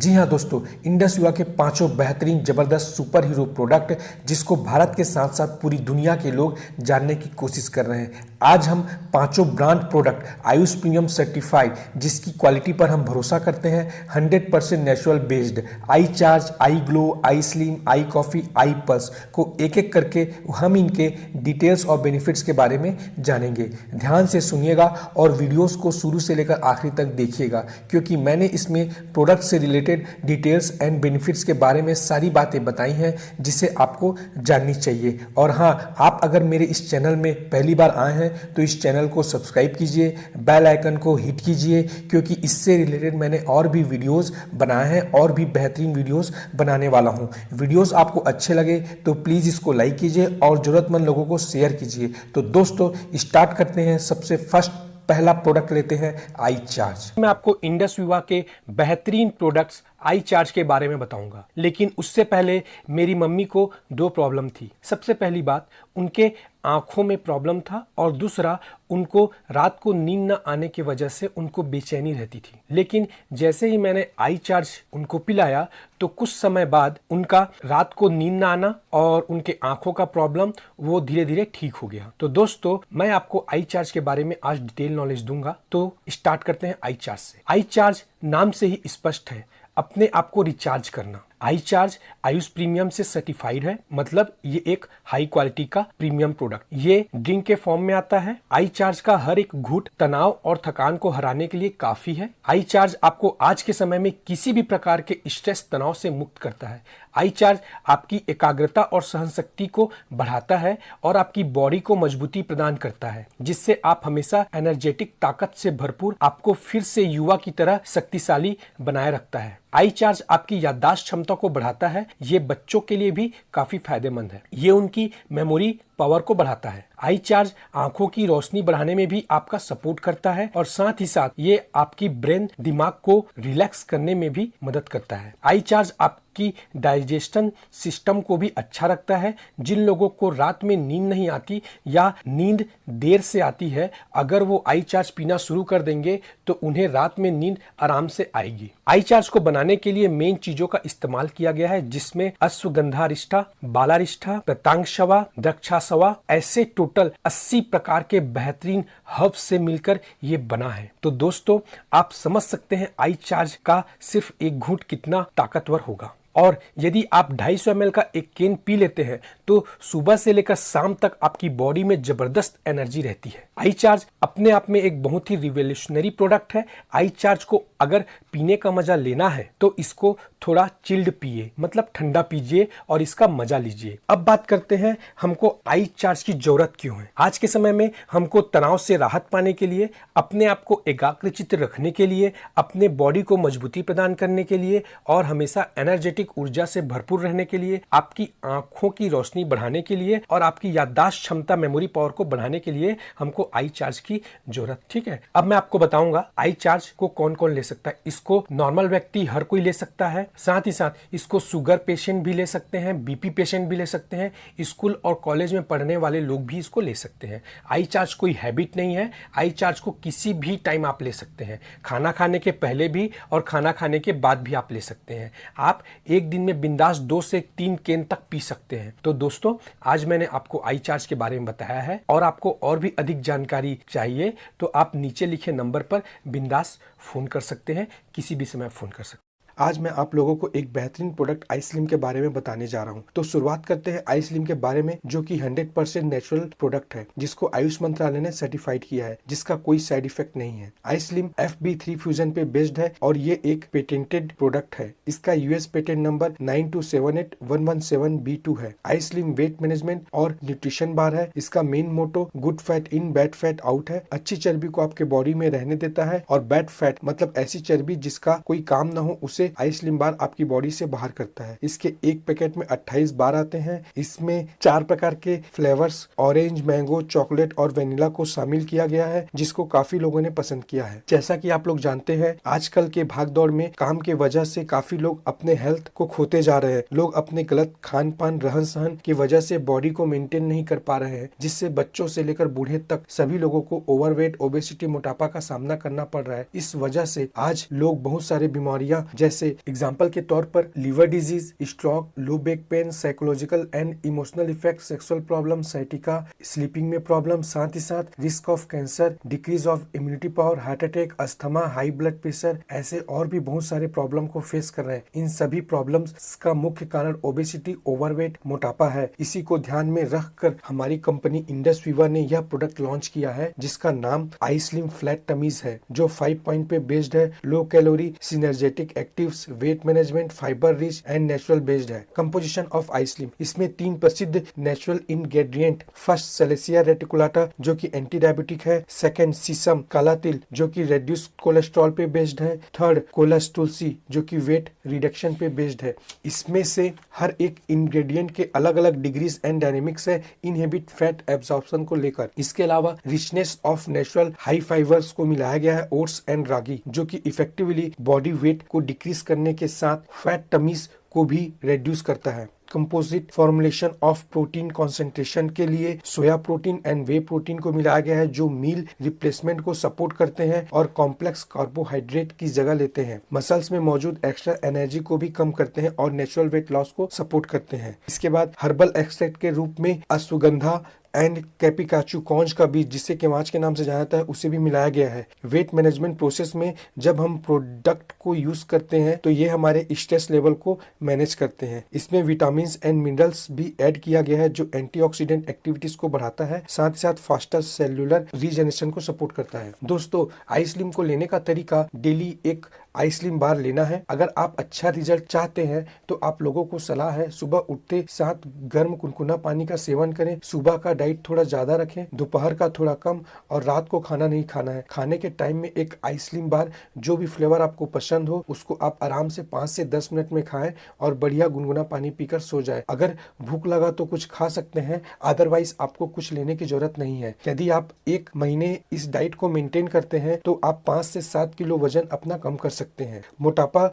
जी हाँ दोस्तों, इंडस युवा के पांचों बेहतरीन जबरदस्त सुपर हीरो प्रोडक्ट जिसको भारत के साथ साथ पूरी दुनिया के लोग जानने की कोशिश कर रहे हैं। आज हम पांचों brand product Ayush premium certified जिसकी क्वालिटी पर हम भरोसा करते हैं, 100% natural based I charge, I glow, I slim, I coffee, I pulse को एक एक करके हम इनके डिटेल्स और बेनिफिट्स के बारे में जानेंगे। ध्यान से सुनिएगा और वीडियोस को शुरू से लेकर आखिरी तक देखिएगा, क्योंकि मैंने इसमें प्रोडक्ट से रिलेटेड डिटेल्स एंड बेनिफिट्स के बारे में सारी बातें बताई हैं जिसे आपको जाननी चाहिए। और हाँ, आप अगर मेरे इस चैनल में पहली बार आए हैं तो इस चैनल को सब्सक्राइब कीजिए, बेल आइकन को हिट कीजिए, क्योंकि इससे रिलेटेड मैंने और भी वीडियोस बनाए हैं और भी बेहतरीन वीडियोस बनाने वाला हूं। वीडियोस आपको अच्छे लगे तो प्लीज़ इसको लाइक कीजिए और ज़रूरतमंद लोगों को शेयर कीजिए। तो दोस्तों स्टार्ट करते हैं। सबसे फर्स्ट पहला प्रोडक्ट लेते हैं आई चार्ज। मैं आपको इंडस विवा के बेहतरीन प्रोडक्ट्स आई चार्ज के बारे में बताऊंगा, लेकिन उससे पहले मेरी मम्मी को दो प्रॉब्लम थी। सबसे पहली बात, उनके आंखों में प्रॉब्लम था और दूसरा उनको रात को नींद न आने की वजह से उनको बेचैनी रहती थी। लेकिन जैसे ही मैंने आई चार्ज उनको पिलाया तो कुछ समय बाद उनका रात को नींद न आना और उनके आंखों का प्रॉब्लम वो धीरे धीरे ठीक हो गया। तो दोस्तों मैं आपको आई चार्ज के बारे में आज डिटेल नॉलेज दूंगा। तो स्टार्ट करते हैं आई चार्ज से। आई चार्ज नाम से ही स्पष्ट है, अपने आप को रिचार्ज करना। आई चार्ज आयुष प्रीमियम से सर्टिफाइड है, मतलब ये एक हाई क्वालिटी का प्रीमियम प्रोडक्ट। ये ड्रिंक के फॉर्म में आता है। आई चार्ज का हर एक घूंट तनाव और थकान को हराने के लिए काफी है। आई चार्ज आपको आज के समय में किसी भी प्रकार के स्ट्रेस तनाव से मुक्त करता है। आई चार्ज आपकी एकाग्रता और सहन शक्ति को बढ़ाता है और आपकी बॉडी को मजबूती प्रदान करता है, जिससे आप हमेशा एनर्जेटिक ताकत से भरपूर आपको फिर से युवा की तरह शक्तिशाली बनाए रखता है। आई चार्ज आपकी याददाश्त क्षमता को बढ़ाता है। ये बच्चों के लिए भी काफी फायदेमंद है। ये उनकी मेमोरी पावर को बढ़ाता है। आई चार्ज आंखों की रोशनी बढ़ाने में भी आपका सपोर्ट करता है और साथ ही साथ ये आपकी ब्रेन दिमाग को रिलैक्स करने में भी मदद करता है। आई चार्ज आपकी डाइजेशन सिस्टम को भी अच्छा रखता है। जिन लोगों को रात में नींद नहीं आती या नींद देर से आती है, अगर वो आई चार्ज पीना शुरू कर देंगे तो उन्हें रात में नींद आराम से आएगी। आई चार्ज को बनाने के लिए मेन चीजों का इस्तेमाल किया गया है, जिसमें अश्वगंधारिष्ठा, बालारिष्ठा, प्रतांगशवा, द्राक्षाशवा, ऐसे टोटल 80 प्रकार के बेहतरीन हर्ब्स से मिलकर ये बना है। तो दोस्तों आप समझ सकते हैं आई चार्ज का सिर्फ एक घूंट कितना ताकतवर होगा। और यदि आप 250 ml का एक कैन पी लेते हैं तो सुबह से लेकर शाम तक आपकी बॉडी में जबरदस्त एनर्जी रहती है। आई चार्ज अपने आप में एक बहुत ही रिवोल्यूशनरी प्रोडक्ट है। आई चार्ज को अगर पीने का मजा लेना है तो इसको थोड़ा चिल्ड पिए, मतलब ठंडा पीजिए और इसका मजा लीजिए। अब बात करते हैं हमको आई चार्ज की जरूरत क्यों है। आज के समय में हमको तनाव से राहत पाने के लिए, अपने आप को एकाग्रचित्त रखने के लिए, अपने बॉडी को मजबूती प्रदान करने के लिए और हमेशा एनर्जेटिक ऊर्जा से भरपूर रहने के लिए, आपकी आंखों की रोशनी बढ़ाने के लिए और आपकी याददाश्त क्षमता, मेमोरी पावर को बढ़ाने के लिए हमको आई चार्ज की जरूरत। ठीक है, अब मैं आपको बताऊंगा आई चार्ज को कौन कौन ले सकता है। इसको नॉर्मल व्यक्ति हर कोई ले सकता है, साथ ही साथ इसको शुगर पेशेंट भी ले सकते हैं, बीपी पेशेंट भी ले सकते हैं, स्कूल और कॉलेज में पढ़ने वाले लोग भी इसको ले सकते हैं। आई चार्ज कोई हैबिट नहीं है। आई चार्ज को किसी भी टाइम आप ले सकते हैं, खाना खाने के पहले भी और खाना खाने के बाद भी आप ले सकते हैं। आप एक दिन में बिंदास 2 से 3 कैन तक पी सकते हैं। तो दोस्तों आज मैंने आपको आई चार्ज के बारे में बताया है, और आपको और भी अधिक जानकारी चाहिए तो आप नीचे लिखे नंबर पर बिंदास फोन कर सकते हैं, किसी भी समय फोन कर सकते हैं। आज मैं आप लोगों को एक बेहतरीन प्रोडक्ट आई स्लिम के बारे में बताने जा रहा हूं। तो शुरुआत करते हैं आई स्लिम के बारे में, जो कि 100% नेचुरल प्रोडक्ट है, जिसको आयुष मंत्रालय ने सर्टिफाइड किया है, जिसका कोई साइड इफेक्ट नहीं है। आई स्लिम FB3 फ्यूजन पे बेस्ड है और ये एक पेटेंटेड प्रोडक्ट है। इसका US पेटेंट नंबर 9278117B2 है। आई स्लिम वेट मैनेजमेंट और न्यूट्रिशन बार है। इसका main motto good fat in bad fat out है। अच्छी चर्बी को आपके बॉडी में रहने देता है और बैड फैट मतलब ऐसी चर्बी जिसका कोई काम न हो उसे आई स्लिम बार आपकी बॉडी से बाहर करता है। इसके एक पैकेट में 28 बार आते हैं। इसमें 4 प्रकार के फ्लेवर्स ऑरेंज, मैंगो, चॉकलेट और वेनिला को शामिल किया गया है, जिसको काफी लोगों ने पसंद किया है। जैसा कि आप लोग जानते हैं, आजकल के भागदौड़ में काम के वजह से काफी लोग अपने हेल्थ को खोते जा रहे हैं। लोग अपने गलत खान पान, रहन सहन की वजह से बॉडी को मेंटेन नहीं कर पा रहे हैं, जिससे बच्चों से लेकर बूढ़े तक सभी लोगों को ओवरवेट, ओबेसिटी, मोटापा का सामना करना पड़ रहा है। इस वजह से आज लोग बहुत सारी बीमारियां जैसे जैसे एग्जाम्पल के तौर पर liver disease, stroke, low back pain, psychological and emotional effect, sexual problem, sciatica, sleeping में प्रॉब्लम, साथ ही साथ risk of cancer, decrease of immunity power, heart attack, asthma, high blood pressure, ऐसे और भी बहुत सारे प्रॉब्लम को फेस कर रहे हैं। इन सभी प्रॉब्लम्स का मुख्य कारण ओबेसिटी, ओवरवेट, मोटापा है। इसी को ध्यान में रखकर हमारी कंपनी इंडस वीवर ने यह प्रोडक्ट लॉन्च किया है जिसका नाम आई स्लिम फ्लैट टमीज है, जो 5 पॉइंट पे बेस्ड है, low calorie, synergetic actives, weight management, fibre rich and natural based है। कंपोजिशन ऑफ आई स्लिम, इसमें 3 प्रसिद्ध नेचुरल इंग्रेडिएंट, फर्स्ट सेलेसिया रेटिकुलाटा जो कि एंटी डायबिटिक है, सेकंड सीसम काला तिल जो कि रेड्यूस कोलेस्ट्रॉल पे बेस्ड है, थर्ड कोलस तुलसी जो कि वेट रिडक्शन पे बेस्ड है। इसमें से हर एक इंग्रेडिएंट के अलग अलग डिग्रीज एंड डायनेमिक्स है इनहिबिट फैट एब्जॉर्प्शन को लेकर। इसके अलावा richness of natural high fibres को मिलाया गया है ओट्स एंड रागी, जो कि इफेक्टिवली बॉडी वेट को डिक्रीज करने के साथ फैट टमीज को भी रिड्यूस करता है। Composite formulation of protein concentration के लिए soya protein and way protein को मिलाया गया है जो मील रिप्लेसमेंट को सपोर्ट करते हैं और कॉम्प्लेक्स कार्बोहाइड्रेट की जगह लेते हैं। मसल्स में मौजूद एक्स्ट्रा एनर्जी को भी कम करते हैं और नेचुरल वेट लॉस को सपोर्ट करते हैं। इसके बाद हर्बल एक्सट्रैक्ट के रूप में अश्वगंधा एंड कैपिकाचू कॉन्ज का बीज, जिसे केवाच के नाम से जाना जाता है, उसे भी मिलाया गया है। वेट मैनेजमेंट प्रोसेस में जब हम प्रोडक्ट को यूज करते हैं तो ये हमारे स्ट्रेस लेवल को मैनेज करते हैं। इसमें विटामिन एंड मिनरल्स भी ऐड किया गया है जो एंटीऑक्सीडेंट एक्टिविटीज को बढ़ाता है, साथ ही साथ फास्टर सेल्यूलर रीजनरेशन को सपोर्ट करता है। दोस्तों, आई स्लिम को लेने का तरीका, डेली एक आई स्लिम बार लेना है। अगर आप अच्छा रिजल्ट चाहते हैं तो आप लोगों को सलाह है सुबह उठते साथ गर्म कुनकुना पानी का सेवन करें। सुबह का डाइट थोड़ा ज्यादा रखें, दोपहर का थोड़ा कम, और रात को खाना नहीं खाना है। खाने के टाइम में एक आई स्लिम बार जो भी फ्लेवर आपको पसंद हो उसको आप आराम से 5 से 10 मिनट में खाएं और बढ़िया गुनगुना पानी पीकर सो जाए। अगर भूख लगा तो कुछ खा सकते हैं, अदरवाइज आपको कुछ लेने की जरूरत नहीं है। यदि आप 1 महीने इस डाइट को मेंटेन करते हैं तो आप 5 से 7 किलो वजन अपना कम कर सकते हैं। मोटापा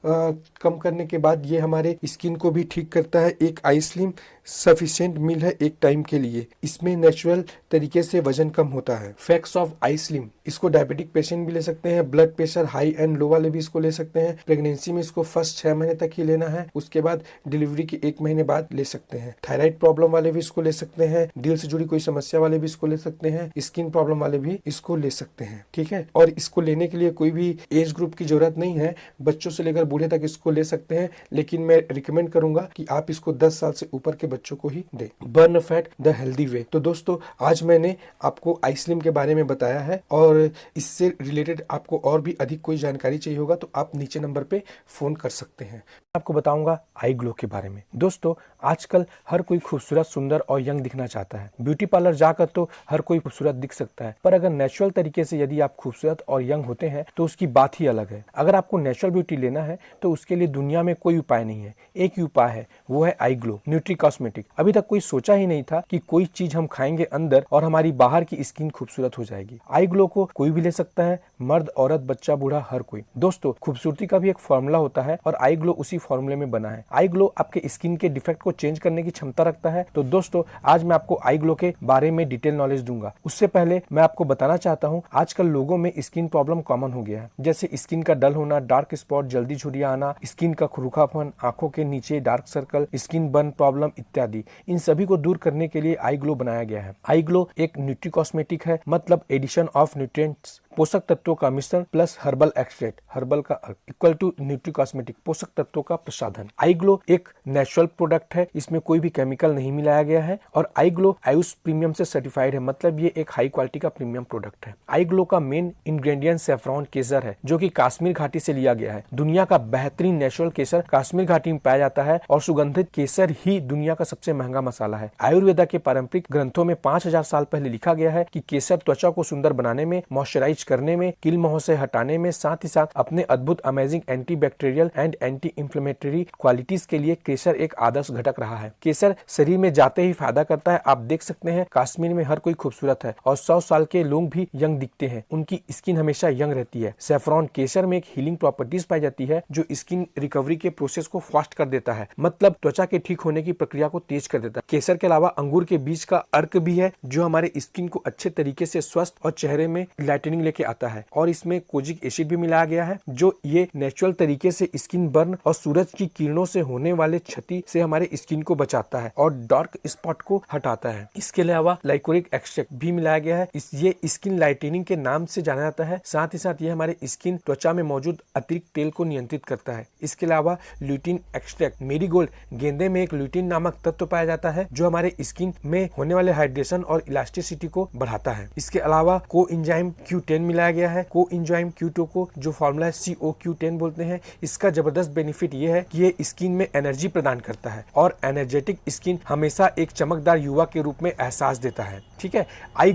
कम करने के बाद ये हमारे स्किन को भी ठीक करता है। एक आई स्लिम सफिशिएंट मील है एक टाइम के लिए। इसमें नेचुरल तरीके से वजन कम होता है। फैक्ट्स ऑफ आई स्लिम, इसको डायबिटिक पेशेंट भी ले सकते हैं, blood pressure high and low वाले भी इसको ले सकते हैं। प्रेगनेंसी में इसको फर्स्ट 6 महीने तक ही लेना है, उसके बाद डिलीवरी के 1 महीने बाद ले सकते हैं। थायराइड प्रॉब्लम वाले भी इसको ले सकते हैं, दिल से जुड़ी कोई समस्या वाले भी इसको ले सकते हैं, स्किन प्रॉब्लम वाले भी इसको ले सकते हैं। ठीक है, और इसको लेने के लिए कोई भी एज ग्रुप की जरूरत नहीं है, बच्चों से लेकर बूढ़े तक इसको ले सकते हैं, लेकिन मैं रिकमेंड करूंगा कि आप इसको 10 साल से ऊपर के बच्चों को ही दें। Burn fat the healthy way. तो दोस्तों, आज मैंने आपको आई स्लिम के बारे में बताया है, और इससे रिलेटेड आपको और भी अधिक कोई जानकारी चाहिए होगा तो आप नीचे नंबर पे फोन कर सकते हैं। आपको बताऊंगा आई ग्लो के बारे में। दोस्तों, आजकल हर कोई खूबसूरत, सुंदर और यंग दिखना चाहता है। ब्यूटी पार्लर जाकर तो हर कोई खूबसूरत दिख सकता है, पर अगर नेचुरल तरीके से यदि आप खूबसूरत और यंग होते हैं तो उसकी बात ही अलग है। अगर आपको नेचुरल ब्यूटी लेना है तो उसके लिए दुनिया में कोई उपाय नहीं है, एक ही उपाय है, वो है आई ग्लो न्यूट्री कॉस्मेटिक। अभी तक कोई सोचा ही नहीं था कि कोई चीज हम खाएंगे अंदर और हमारी बाहर की स्किन खूबसूरत हो जाएगी। आई ग्लो को कोई भी ले सकता है, मर्द, औरत, बच्चा, बूढ़ा, हर कोई। दोस्तों, खूबसूरती का भी एक फॉर्मूला होता है और आई ग्लो उसी फॉर्मूले में बना है। आई ग्लो आपके स्किन के डिफेक्ट को चेंज करने की क्षमता रखता है। तो दोस्तों, आज मैं आपको आई ग्लो के बारे में डिटेल नॉलेज दूंगा। उससे पहले मैं आपको बताना चाहता हूँ, आजकल लोगों में स्किन प्रॉब्लम कॉमन हो गया है, जैसे स्किन का डल होना, डार्क स्पॉट, जल्दी झुर्रियां आना, स्किन का रूखापन, आंखों के नीचे dark circle, skin burn problem इत्यादि। इन सभी को दूर करने के लिए आई ग्लो बनाया गया है। आई ग्लो एक न्यूट्री कॉस्मेटिक है, मतलब एडिशन ऑफ न्यूट्रिएंट्स, पोषक तत्वों का मिश्रण प्लस हर्बल एक्सट्रैक्ट, हर्बल का इक्वल टू न्यूट्री कॉस्मेटिक, पोषक तत्वों का प्रसाधन। आई ग्लो एक नेचुरल प्रोडक्ट है, इसमें कोई भी केमिकल नहीं मिलाया गया है, और आई ग्लो आयुष प्रीमियम से सर्टिफाइड है, मतलब ये एक हाई क्वालिटी का प्रीमियम प्रोडक्ट है। आई ग्लो का मेन इंग्रेडिएंट सैफरॉन केसर है, जो कि कश्मीर घाटी से लिया गया है। दुनिया का बेहतरीन नेचुरल केसर कश्मीर घाटी में पाया जाता है, और सुगंधित केसर ही दुनिया का सबसे महंगा मसाला है। आयुर्वेदा के पारंपरिक ग्रंथों में 5000 साल पहले लिखा गया है कि केसर त्वचा को सुंदर बनाने में, मॉइस्चराइज करने में, किल मोह से हटाने में, साथ ही साथ अपने अद्भुत amazing anti bacterial and anti inflammatory qualities के लिए केसर एक आदर्श घटक रहा है। केसर शरीर में जाते ही फायदा करता है। आप देख सकते हैं, कश्मीर में हर कोई खूबसूरत है और 100 साल के लोग भी यंग दिखते हैं, उनकी स्किन हमेशा यंग रहती है। सैफरॉन केसर में एक हीलिंग प्रॉपर्टीज पाई जाती है जो स्किन रिकवरी के प्रोसेस को फास्ट कर देता है, मतलब त्वचा के ठीक होने की प्रक्रिया को तेज कर देता है। केसर के अलावा अंगूर के बीज का अर्क भी है, जो हमारे स्किन को अच्छे तरीके से स्वस्थ और चेहरे में लाइटनिंग लेके आता है और इसमें कोजिक एसिड भी मिलाया गया है जो ये नेचुरल तरीके से स्किन बर्न और सूरज की किरणों से होने वाले क्षति से हमारे स्किन को बचाता है और डार्क स्पॉट को हटाता है। इसके अलावा लाइकोरिक एक्सट्रैक्ट भी मिलाया गया है। ये स्किन लाइटनिंग के नाम से जाना जाता है। साथ ही साथ ये हमारे स्किन त्वचा में मौजूद अतिरिक्त तेल को नियंत्रित करता है। इसके अलावा ल्यूटिन एक्सट्रैक्ट, मेरीगोल्ड गेंदे में एक ल्यूटिन नामक तत्व पाया जाता है जो हमारे स्किन में होने वाले हाइड्रेशन और इलास्टिसिटी को बढ़ाता है। इसके अलावा कोएंजाइम Q10 मिलाया गया है। कोएंजाइम Q2 को जो फॉर्मूला है COQ10 बोलते हैं। इसका जबरदस्त बेनिफिट ये है कि ये स्किन में एनर्जी प्रदान करता है और एनर्जेटिक स्किन हमेशा एक चमकदार युवा के रूप में एहसास देता है। ठीक है। आई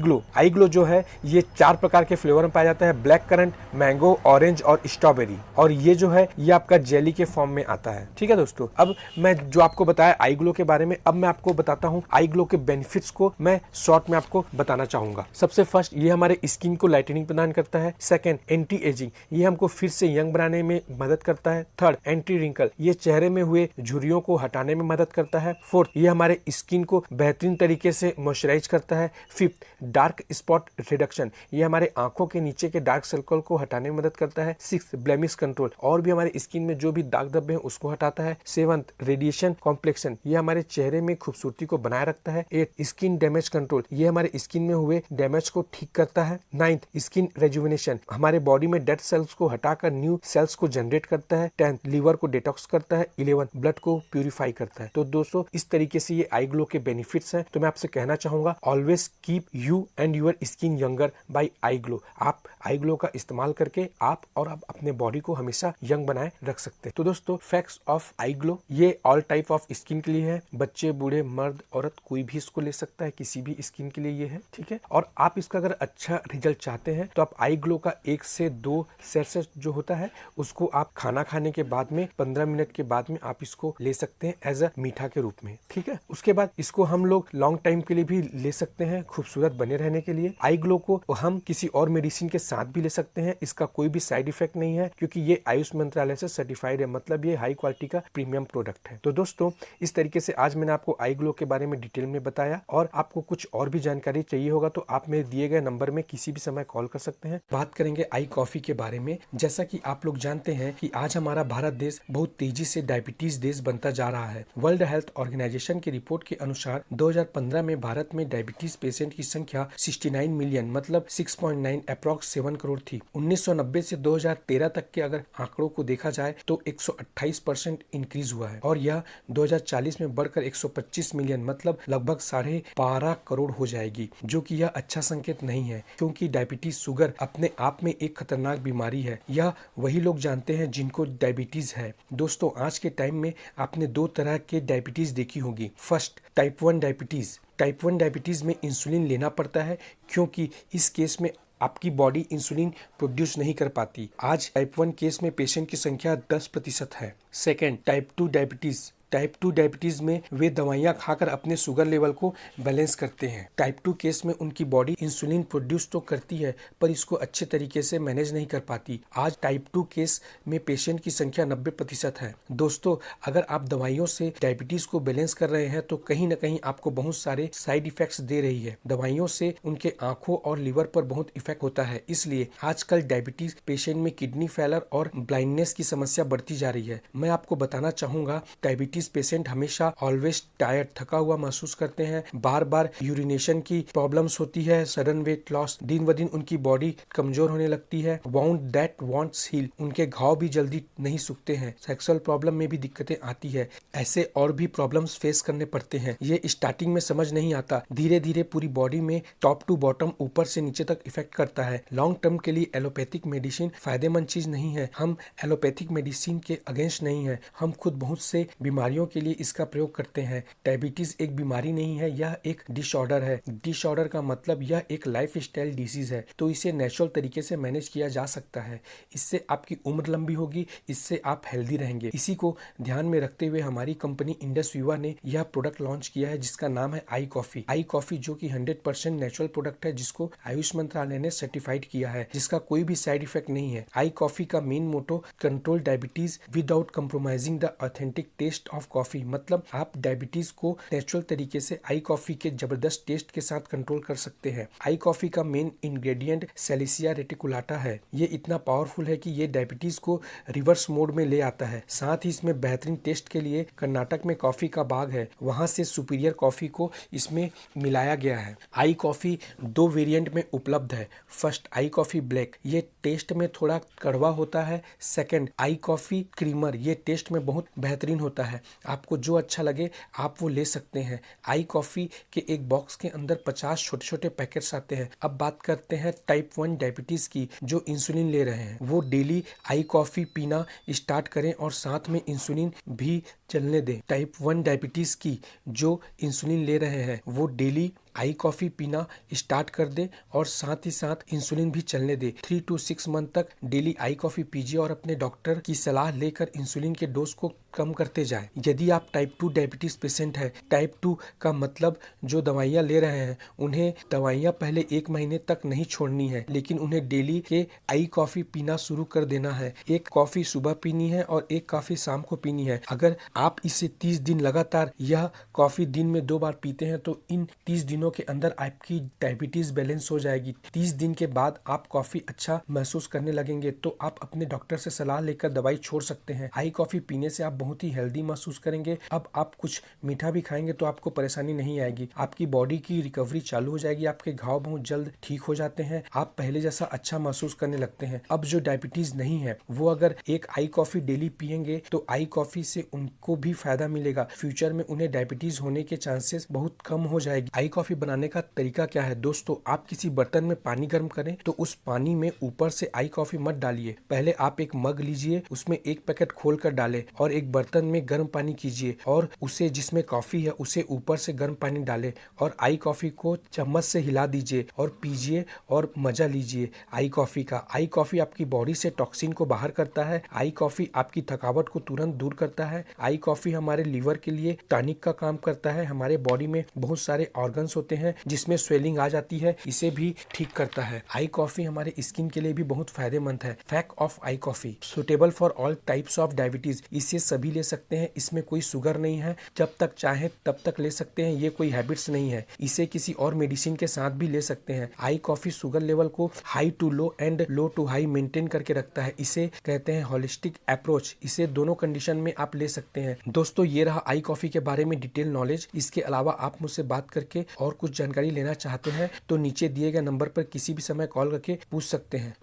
ग्लो जो है ये 4 प्रकार के फ्लेवर में पाया जाता है, ब्लैक करंट, मैंगो, ऑरेंज और स्ट्रॉबेरी, और ये जो है ये आपका जेली के फॉर्म में आता है। ठीक है दोस्तों, अब मैं जो आपको बताया आई ग्लो के बारे में, अब मैं आपको बताता हूँ आई ग्लो के बेनिफिट्स को मैं शॉर्ट में आपको बताना चाहूंगा। सबसे फर्स्ट, ये हमारे स्किन को लाइटनिंग प्रदान करता है। सेकंड, एंटी एजिंग, ये हमको फिर से यंग बनाने में मदद करता है। थर्ड, एंटी रिंकल, ये चेहरे में हुए झुर्रियों को हटाने में मदद करता है। फोर्थ, ये हमारे स्किन को बेहतरीन तरीके से मॉइस्चराइज करता है। फिफ्थ, डार्क स्पॉट रिडक्शन, ये हमारे आंखों के नीचे के डार्क सर्कल को हटाने में मदद करता है। सिक्स्थ, ब्लेमिश कंट्रोल, और भी हमारे स्किन में जो भी दाग धब्बे हैं उसको हटाता है। सेवंथ, रेडिएशन कॉम्प्लेक्शन, ये हमारे चेहरे में खूबसूरती को बनाए रखता है। एट, स्किन डैमेज कंट्रोल, ये हमारे स्किन में हुए डैमेज को ठीक करता है। नाइन्थ, स्किन रेजुविनेशन, हमारे बॉडी में डेड सेल्स को हटाकर न्यू सेल्स को जनरेट करता है। 10th, लीवर को डिटॉक्स करता है। 11th, ब्लड को प्यूरिफाई करता है। तो दोस्तों इस तरीके से ये आई ग्लो के बेनिफिट्स हैं। तो मैं आपसे कहना चाहूंगा, always keep you and your skin younger by I glow. आप आई ग्लो का इस्तेमाल करके आप अपने बॉडी को हमेशा यंग बनाए रख सकते हैं। तो दोस्तों फैक्ट्स ऑफ आई ग्लो, ये ऑल टाइप ऑफ स्किन के लिए है। बच्चे, बूढ़े, मर्द, औरत, कोई भी इसको ले सकता है, किसी भी स्किन के लिए ये है। ठीक है। और आप इसका अगर अच्छा रिजल्ट चाहते हैं तो आप आई ग्लो का 1 से 2 सेट जो होता है उसको आप खाना खाने के बाद में 15 मिनट के बाद में आप इसको ले सकते हैं एज अ मीठा के रूप में। ठीक है। उसके बाद इसको हम लोग लॉन्ग टाइम के लिए भी ले सकते हैं, खूबसूरत बने रहने के लिए। आई ग्लो को हम किसी और मेडिसिन के साथ भी ले सकते हैं। इसका कोई भी साइड इफेक्ट नहीं है क्योंकि ये आयुष मंत्रालय से सर्टिफाइड है, मतलब ये हाई क्वालिटी का प्रीमियम प्रोडक्ट है। तो दोस्तों इस तरीके से आज मैंने आपको आई ग्लो के बारे में डिटेल में बताया, और आपको कुछ और भी जानकारी चाहिए होगा तो आप मेरे दिए गए नंबर में किसी भी समय कॉल कर सकते हैं। बात करेंगे आई कॉफी के बारे में। जैसा कि आप लोग जानते हैं कि आज हमारा भारत देश बहुत तेजी से डायबिटीज देश बनता जा रहा है। वर्ल्ड हेल्थ ऑर्गेनाइजेशन की रिपोर्ट के अनुसार 2015 में भारत में डायबिटीज पेशेंट की संख्या 69 मिलियन मतलब 6.9 अप्रॉक्स 7 करोड़ थी। 1990 से 2013 तक के अगर आंकड़ों को देखा जाए तो 128% इंक्रीज हुआ है, और यह 2040 में बढ़कर 125 मिलियन मतलब लगभग 12.5 करोड़ हो जाएगी, जो कि यह अच्छा संकेत नहीं है क्योंकि डायबिटीज शुगर अपने आप में एक खतरनाक बीमारी है। यह वही लोग जानते हैं जिनको डायबिटीज है। दोस्तों आज के टाइम में आपने 2 तरह के डायबिटीज देखी होगी। First, type 1 diabetes. Type 1 diabetes में इंसुलिन लेना पड़ता है क्योंकि इस केस में आपकी बॉडी इंसुलिन प्रोड्यूस नहीं कर पाती। आज टाइप 1 केस में पेशेंट की संख्या 10% है। Second, type 2 diabetes. Type 2 diabetes में वे दवाइयां खाकर अपने शुगर लेवल को बैलेंस करते हैं। टाइप 2 केस में उनकी बॉडी इंसुलिन प्रोड्यूस तो करती है पर इसको अच्छे तरीके से मैनेज नहीं कर पाती। आज टाइप 2 केस में पेशेंट की संख्या 90% है। दोस्तों अगर आप दवाइयों से डायबिटीज को बैलेंस कर रहे हैं तो कहीं ना कहीं आपको बहुत सारे साइड इफेक्ट्स दे रही है। दवाइयों से उनके आंखों और लिवर पर बहुत इफेक्ट होता है। इसलिए आजकल डायबिटीज पेशेंट में किडनी फेलर और ब्लाइंडनेस की समस्या बढ़ती जा रही है। मैं आपको बताना चाहूंगा, डायबिटीज पेशेंट हमेशा ऑलवेज टायर्ड, थका हुआ महसूस करते हैं। बार बार यूरिनेशन की प्रॉब्लम्स होती है। सडन वेट लॉस, दिन ब दिन उनकी बॉडी कमजोर होने लगती है। वाउंड दैट वांट्स हील, उनके घाव भी जल्दी नहीं सूखते हैं। सेक्सुअल प्रॉब्लम में भी दिक्कतें आती है। ऐसे और भी प्रॉब्लम्स फेस करने पड़ते हैं। ये स्टार्टिंग में समझ नहीं आता, धीरे धीरे पूरी बॉडी में टॉप टू बॉटम, ऊपर से नीचे तक इफेक्ट करता है। लॉन्ग टर्म के लिए एलोपैथिक मेडिसिन फायदेमंद चीज नहीं है। हम एलोपैथिक मेडिसिन के अगेंस्ट नहीं है। हम खुद बहुत से बीमारियों के लिए इसका प्रयोग करते हैं। डायबिटीज एक बीमारी नहीं है, यह एक डिसऑर्डर है। डिसऑर्डर का मतलब यह एक लाइफ स्टाइल डिसीज है, तो इसे नेचुरल तरीके से मैनेज किया जा सकता है। इससे आपकी उम्र लंबी होगी, इससे आप हेल्दी रहेंगे। इसी को ध्यान में रखते हुए हमारी कंपनी इंडस विवा ने यह प्रोडक्ट लॉन्च किया है जिसका नाम है आई कॉफी। आई कॉफी जो कि 100% नेचुरल प्रोडक्ट है, जिसको आयुष मंत्रालय ने सर्टिफाइड किया है, जिसका कोई भी साइड इफेक्ट नहीं है। आई कॉफी का main motto, control diabetes without compromising the authentic taste of coffee, मतलब आप डायबिटीज को नेचुरल तरीके से आई कॉफी के जबरदस्त टेस्ट के साथ कंट्रोल कर सकते हैं। आई कॉफी का मेन इंग्रेडिएंट सेलिसिया रेटिकुलाटा है। ये इतना पावरफुल है कि ये डायबिटीज को रिवर्स मोड में ले आता है। साथ ही इसमें बेहतरीन टेस्ट के लिए कर्नाटक में कॉफी का बाग है, वहां से सुपीरियर कॉफी को इसमें मिलाया गया है। आई कॉफी 2 वेरिएंट में उपलब्ध है। फर्स्ट आई कॉफी ब्लैक, ये टेस्ट में थोड़ा कड़वा होता है। सेकंड आई कॉफी क्रीमर, ये टेस्ट में बहुत बेहतरीन होता है। आपको जो अच्छा लगे आप वो ले सकते हैं। आई कॉफी के एक बॉक्स के अंदर 50 छोटे छोटे पैकेट्स आते हैं। अब बात करते हैं टाइप 1 डायबिटीज की, जो इंसुलिन ले रहे हैं वो डेली आई कॉफी पीना स्टार्ट करें और साथ में इंसुलिन भी चलने दें। टाइप 1 डायबिटीज की जो इंसुलिन ले रहे हैं वो डेली आई कॉफी पीना स्टार्ट कर दे और साथ ही साथ इंसुलिन भी चलने दे। 3 to 6 मंथ तक डेली आई कॉफी पीजिए और अपने डॉक्टर की सलाह लेकर इंसुलिन के डोज को कम करते जाएं। यदि आप टाइप 2 डायबिटीज पेशेंट है, टाइप 2 का मतलब जो दवाइयाँ ले रहे हैं उन्हें दवाइयाँ पहले 1 महीने तक नहीं छोड़नी है, लेकिन उन्हें डेली के आई कॉफी पीना शुरू कर देना है। एक कॉफी सुबह पीनी है और एक कॉफी शाम को पीनी है। अगर आप इसे 30 दिन लगातार यह कॉफी दिन में 2 बार पीते हैं तो इन 30 दिनों के अंदर आपकी डायबिटीज बैलेंस हो जाएगी। 30 दिन के बाद आप कॉफी अच्छा महसूस करने लगेंगे तो आप अपने डॉक्टर से सलाह लेकर दवाई छोड़ सकते हैं। आई कॉफी पीने से आप बहुत ही हेल्दी महसूस करेंगे। अब आप कुछ मीठा भी खाएंगे तो आपको परेशानी नहीं आएगी। आपकी बॉडी की रिकवरी चालू हो जाएगी। आपके घाव बहुत जल्द ठीक हो जाते हैं। आप पहले जैसा अच्छा महसूस करने लगते हैं। अब जो डायबिटीज नहीं है वो अगर एक आई कॉफी डेली पियेंगे तो आई कॉफी से उनको भी फायदा मिलेगा। फ्यूचर में उन्हें डायबिटीज होने के चांसेस बहुत कम हो जाएगी। आई कॉफी बनाने का तरीका क्या है दोस्तों, आप किसी बर्तन में पानी गर्म करें तो उस पानी में ऊपर से आई कॉफी मत डालिए। पहले आप एक मग लीजिए, उसमें 1 पैकेट खोल कर डालें और एक बर्तन में गर्म पानी कीजिए और उसे जिसमें कॉफी है उसे ऊपर से गर्म पानी डालें और आई कॉफी को चम्मच से हिला दीजिए और पीजिए और मजा लीजिए आई कॉफी का। आई कॉफी आपकी बॉडी से टॉक्सिन को बाहर करता है। आई कॉफी आपकी थकावट को तुरंत दूर करता है। आई कॉफी हमारे लीवर के लिए टॉनिक का काम करता है। हमारे बॉडी में बहुत सारे ऑर्गन्स होते हैं जिसमें स्वेलिंग आ जाती है, इसे भी ठीक करता है। आई कॉफी हमारे स्किन के लिए भी बहुत फायदेमंद है। Fact of I coffee, suitable for all types of diabetes, इसे सभी ले सकते हैं। इसमें कोई शुगर नहीं है, जब तक चाहे तब तक ले सकते हैं। ये कोई हैबिट्स नहीं है। इसे किसी और मेडिसिन के साथ भी ले सकते हैं। आई कॉफी शुगर लेवल को high to low and low to high maintain करके रखता है। इसे कहते हैं होलिस्टिक अप्रोच। इसे दोनों कंडीशन में आप ले सकते हैं। दोस्तों ये रहा आई कॉफी के बारे में डिटेल नॉलेज। इसके अलावा आप मुझसे बात करके और कुछ जानकारी लेना चाहते हैं तो नीचे दिए गए नंबर पर किसी भी समय कॉल करके पूछ सकते हैं।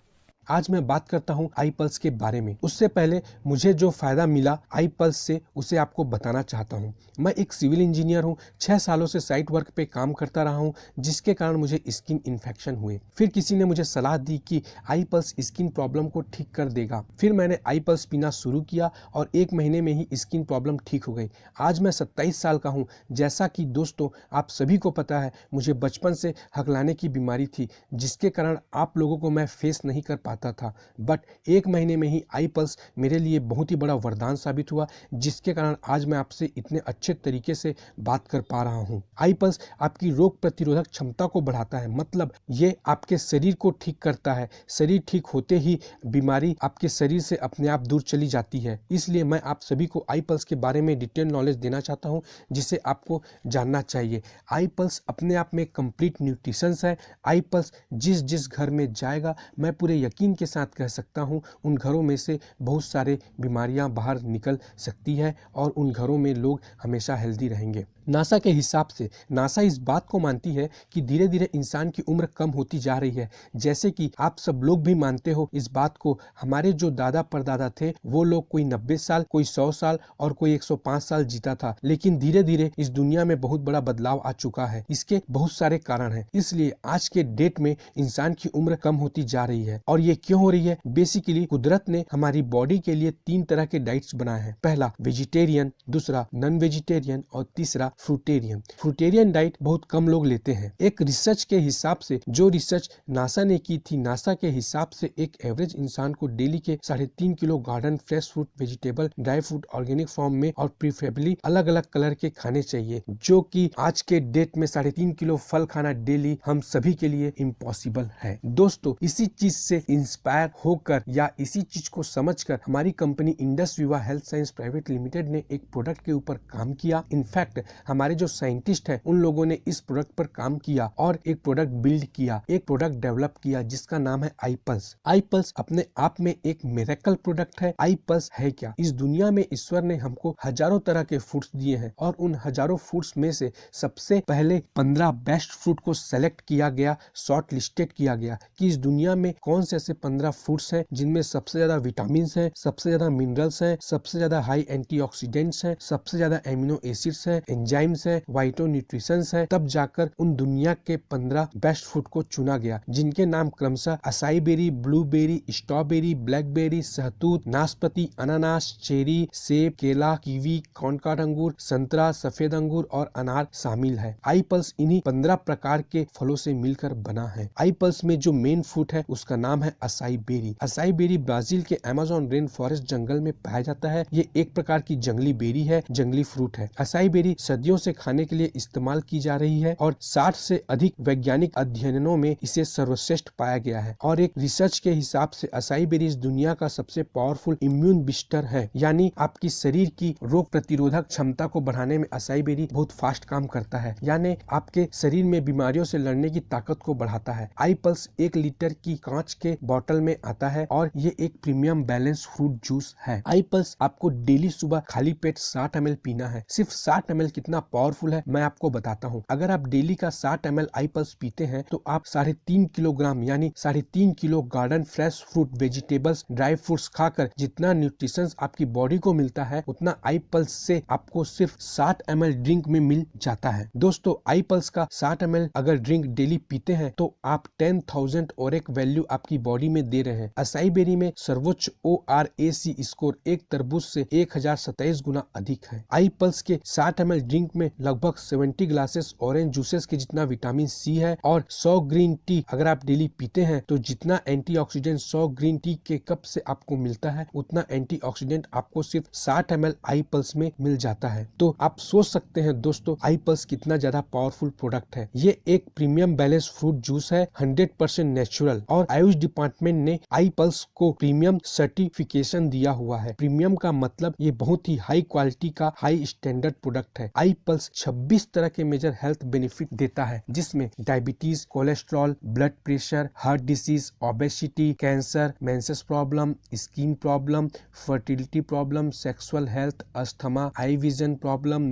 आज मैं बात करता हूं आई पल्स के बारे में। उससे पहले मुझे जो फायदा मिला आई पल्स से उसे आपको बताना चाहता हूं। मैं एक सिविल इंजीनियर हूं। 6 सालों से साइट वर्क पे काम करता रहा हूं, जिसके कारण मुझे स्किन इन्फेक्शन हुए। फिर किसी ने मुझे सलाह दी कि आई पल्स स्किन प्रॉब्लम को ठीक कर देगा। फिर मैंने आई पल्स पीना शुरू किया और 1 महीने में ही स्किन प्रॉब्लम ठीक हो गई। आज मैं 27 साल का हूँ। जैसा कि दोस्तों आप सभी को पता है, मुझे बचपन से हकलाने की बीमारी थी, जिसके कारण आप लोगों को मैं फेस नहीं कर पाता था। बट 1 महीने में ही आई पल्स मेरे लिए बहुत ही बड़ा वरदान साबित हुआ, जिसके कारण आज मैं आपसे इतने अच्छे तरीके से बात कर पा रहा हूं। आई पल्स आपकी रोग प्रतिरोधक क्षमता को बढ़ाता है, मतलब ये आपके शरीर को ठीक करता है। शरीर ठीक होते ही बीमारी आपके शरीर से अपने आप दूर चली जाती है। इसलिए मैं आप सभी को आई पल्स के बारे में डिटेल नॉलेज देना चाहता हूं, जिसे आपको जानना चाहिए। आई पल्स अपने आप में कंप्लीट न्यूट्रिशन है। आई पल्स जिस जिस घर में जाएगा, मैं पूरे यकीन के साथ कह सकता हूं, उन घरों में से बहुत सारे बीमारियां बाहर निकल सकती है और उन घरों में लोग हमेशा हेल्दी रहेंगे। नासा के हिसाब से नासा इस बात को मानती है कि धीरे धीरे इंसान की उम्र कम होती जा रही है। जैसे कि आप सब लोग भी मानते हो इस बात को। हमारे जो दादा परदादा थे वो लोग कोई 90 साल, कोई 100 साल और कोई 105 साल जीता था। लेकिन धीरे धीरे इस दुनिया में बहुत बड़ा बदलाव आ चुका है। इसके बहुत सारे कारण हैं। इसलिए आज के डेट में इंसान की उम्र कम होती जा रही है। और ये क्यों हो रही है? बेसिकली कुदरत ने हमारी बॉडी के लिए 3 तरह के डाइट्स बनाए हैं। पहला वेजिटेरियन, दूसरा नॉन वेजिटेरियन और तीसरा फ्रूटेरियन। फ्रूटेरियन डाइट बहुत कम लोग लेते हैं। एक रिसर्च के हिसाब से, जो रिसर्च नासा ने की थी, नासा के हिसाब से एक एवरेज इंसान को डेली के 3.5 kilo garden fresh fruit, vegetable, dry fruit organic form में और प्रीफरेबली अलग अलग कलर के खाने चाहिए, जो कि आज के डेट में 3.5 किलो फल खाना डेली हम सभी के लिए इम्पॉसिबल है। दोस्तों, इसी चीज से इंस्पायर होकर या इसी चीज को समझकर हमारी कंपनी इंडस विवा हेल्थ साइंस प्राइवेट लिमिटेड ने एक प्रोडक्ट के ऊपर काम किया। इनफैक्ट हमारे जो साइंटिस्ट हैं उन लोगों ने इस प्रोडक्ट पर काम किया और एक प्रोडक्ट बिल्ड किया, एक प्रोडक्ट डेवलप किया जिसका नाम है iPulse। iPulse अपने आप में एक मिरेकल प्रोडक्ट है। iPulse है क्या? इस दुनिया में ईश्वर ने हमको हजारों तरह के फ्रूट्स दिए हैं और उन हजारों फ्रूट्स में से सबसे पहले 15 बेस्ट फ्रूट को सेलेक्ट किया गया, शॉर्ट लिस्टेड किया गया कि इस दुनिया में कौन से ऐसे 15 फ्रूट्स हैं जिनमें सबसे ज्यादा विटामिन है, सबसे ज्यादा मिनरल्स है, सबसे ज्यादा हाई एंटीऑक्सीडेंट्स है, सबसे ज्यादा एमिनो एसिड्स है, एंजाइम्स है, वाइटो न्यूट्रिशंस है। तब जाकर उन दुनिया के 15 बेस्ट फ्रूट को चुना गया, जिनके नाम क्रमशः acai berry, blueberry, strawberry, blackberry, सहतूत, नाशपाती, अनानास, चेरी, सेब, केला, कीवी, कॉर्नकाट अंगूर, संतरा, सफेद अंगूर और अनार शामिल है। iPulse इन्हीं 15 प्रकार के फलों से मिलकर बना है। iPulse में जो मेन फ्रूट है उसका नाम है acai berry. Acai berry Brazil के अमेज़न रेन फॉरेस्ट जंगल में पाया जाता है। ये एक प्रकार की जंगली बेरी है, जंगली फ्रूट है। असाई बेरी सदियों से खाने के लिए इस्तेमाल की जा रही है और 60 से अधिक वैज्ञानिक अध्ययनों में इसे सर्वश्रेष्ठ पाया गया है। और एक रिसर्च के हिसाब से असाई बेरी इस दुनिया का सबसे पावरफुल इम्यून बूस्टर है, यानी आपकी शरीर की रोग प्रतिरोधक क्षमता को बढ़ाने में असाई बेरी बहुत फास्ट काम करता है, यानी आपके शरीर में बीमारियों से लड़ने की ताकत को बढ़ाता है। iPulse 1 लीटर की कांच के बोतल में आता है और ये एक प्रीमियम बैलेंस फ्रूट जूस है। iPulse आपको डेली सुबह खाली पेट 60 ml पीना है। सिर्फ 60 ml कितना पावरफुल है मैं आपको बताता हूँ। अगर आप डेली का 60 ml iPulse पीते हैं तो आप 3.5 किलोग्राम यानी 3.5 kilo garden fresh fruit, vegetables, dry fruits खाकर जितना न्यूट्रिशन आपकी बॉडी को मिलता है उतना iPulse से आपको सिर्फ 60 ml ड्रिंक में मिल जाता है। दोस्तों, iPulse का 60 ml अगर ड्रिंक डेली पीते हैं तो आप 10,000 और एक वैल्यू आपकी बॉडी में दे रहे हैं। असाई बेरी में सर्वोच्च ORAC स्कोर एक तरबूज से 1027 गुना अधिक है। iPulse के 60 ml ड्रिंक में लगभग 70 ग्लासेस ऑरेंज जूसेस के जितना विटामिन सी है और 100 ग्रीन टी अगर आप डेली पीते हैं तो जितना एंटीऑक्सीडेंट 100 ग्रीन टी के कप से आपको मिलता है उतना एंटीऑक्सीडेंट आपको सिर्फ 60 ml iPulse में मिल जाता है। तो आप सोच सकते हैं दोस्तों iPulse कितना ज्यादा पावरफुल प्रोडक्ट है। ये एक प्रीमियम बैलेंस फ्रूट जूस है, 100% नेचुरल, और आयुष डिपार्टमेंट ने iPulse को प्रीमियम सर्टिफिकेशन दिया हुआ है। प्रीमियम का मतलब ये बहुत ही हाई क्वालिटी का हाई स्टैंडर्ड प्रोडक्ट है। iPulse 26 तरह के मेजर हेल्थ बेनिफिट देता है, जिसमें diabetes, cholesterol, blood pressure, heart disease, obesity, cancer, menses problem, skin problem, fertility problem, sexual health, asthma, eye vision problem,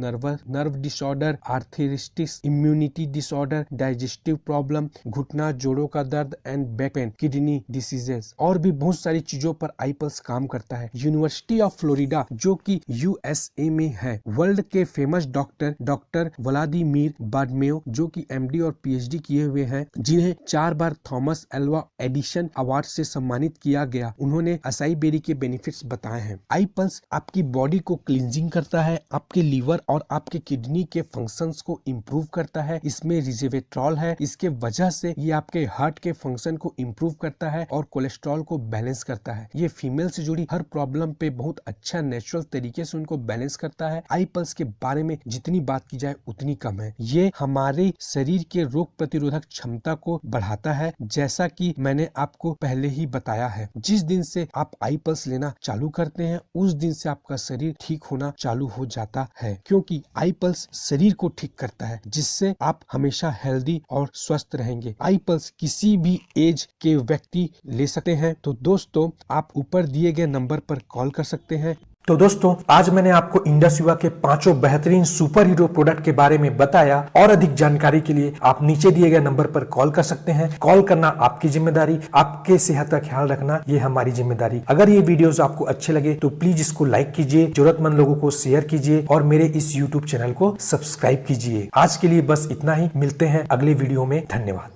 nerve disorder, arthritis, immunity disorder, digestive problem, घुटना जोड़ों का दर्द and back pain, kidney diseases और भी बहुत सारी चीजों पर iPulse काम करता है। यूनिवर्सिटी ऑफ फ्लोरिडा जो कि USA में है, वर्ल्ड के फेमस डॉक्टर व्लादिमीर बाडमेयो जो कि MD और PhD किए हुए हैं, जिन्हें 4 बार थॉमस एल्वा एडिशन अवार्ड से सम्मानित किया गया, उन्होंने असाई बेरी के बेनिफिट्स बताए हैं। iPulse आपकी बॉडी को क्लींजिंग करता है, आपके लीवर और आपके किडनी के फंक्शंस को इम्प्रूव करता है। इसमें रिजेवेट्रॉल है, इसके वजह से ये आपके हार्ट के फंक्शन को इम्प्रूव करता है और कोलेस्ट्रॉल को बैलेंस करता है। ये फीमेल से जुड़ी हर प्रॉब्लम पे बहुत अच्छा नेचुरल तरीके से उनको बैलेंस करता है। iPulse के बारे में जितनी बात की जाए उतनी कम है। ये हमारे शरीर के रोग प्रतिरोधक क्षमता को बढ़ाता है, जैसा कि मैंने आपको पहले ही बताया है। जिस दिन से आप iPulse लेना चालू करते हैं उस दिन से आपका शरीर ठीक होना चालू हो जाता है, क्योंकि iPulse शरीर को ठीक करता है, जिससे आप हमेशा हेल्दी और स्वस्थ रहेंगे। iPulse किसी भी एज के व्यक्ति ले सकते हैं। तो दोस्तों, आप ऊपर दिए गए नंबर पर कॉल कर सकते हैं। तो दोस्तों, आज मैंने आपको इंडस विवा के 5 बेहतरीन सुपर हीरो प्रोडक्ट के बारे में बताया। और अधिक जानकारी के लिए आप नीचे दिए गए नंबर पर कॉल कर सकते हैं। कॉल करना आपकी जिम्मेदारी, आपके सेहत का ख्याल रखना ये हमारी जिम्मेदारी। अगर ये वीडियोस आपको अच्छे लगे तो प्लीज इसको लाइक कीजिए, जरूरतमंद लोगों को शेयर कीजिए और मेरे इस YouTube चैनल को सब्सक्राइब कीजिए। आज के लिए बस इतना ही, मिलते हैं अगले वीडियो में। धन्यवाद।